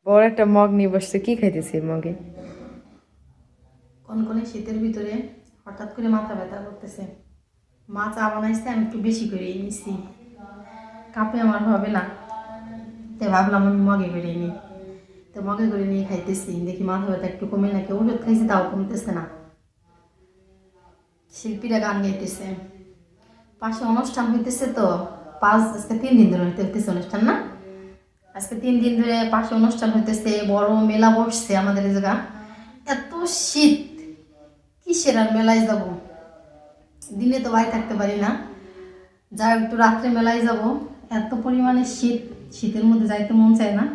বড় একটা মগ নিয়ে বসছে, কি খাইতেছে মগে? কনকনে শীতের ভিতরে হঠাৎ করে মাথা ব্যথা করতেছে। মা চা বানাইছে, আমি একটু বেশি করে নিছি, কাপে আমার হবে না, তাই ভাবলাম আমি মগে করে নিই। তো মগে করে নিয়ে খাইতেছি, দেখি মাথা ব্যথা একটু কমে নাকি। ওষুধ খাইছি তাও কমতেছে না। শিল্পীরা গান গাইতেছে, পাশে অনুষ্ঠান হইতেছে। তো আজকে 3 দিন ধরে হইতেছে অনুষ্ঠান না? আজকে 3 দিন ধরে পাশে অনুষ্ঠান হইতেছে, বড় মেলা বসছে আমাদের এই জায়গা। এত শীত, কিসের আর মেলায় যাব? দিনে তো বাড়ি থাকতে পারি না, যা একটু রাত্রে মেলায় যাব। এত পরিমাণে শীত, শীতের মধ্যে যাইতে মন চায় না।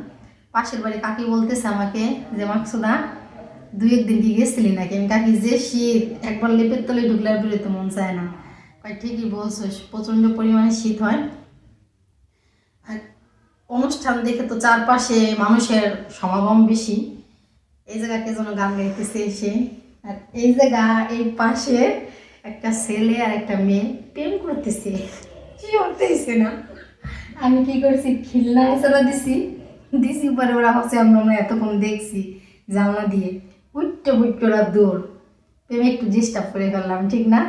পাশের বাড়ি কাকি বলতেছে আমাকে যে মাকসুদা 2-1 দিন কি গেছিলি নাকি? আমি কাকি যে শীত, একবার লেপের তলে ঢুকলে আর বেরোতে মন চায় না। ঠিকই বলছো, প্রচণ্ড পরিমাণে শীত হয়। আর অনুষ্ঠান দেখে তো চারপাশে মানুষের সমাগম বেশি। এই জায়গাকে যেন গান গাইতেছে এসে। আর এই জায়গা, এই পাশে একটা ছেলে আর একটা মেয়ে প্রেম করতেছে, কি করতেছে না। আমি কি করছি, খিল্লা এছাড়া দিছি পরে ওরা ভাবছে আমরা এতক্ষণ দেখছি জানলা দিয়ে, উঠতে ওরা দৌড়। প্রেমে একটু ডিস্টার্ব করে ফেললাম, ঠিক না?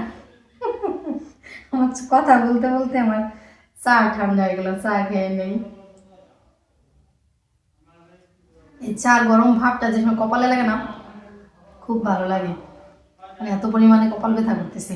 আমার কথা বলতে বলতে আমার চা ঠান্ডা হয়ে গেল, চা খেয়ে নেই। এই চা গরম ভাবটা যে সময় কপালে লাগে না, খুব ভালো লাগে। মানে এত পরিমাণে কপাল ব্যথা করতেছে।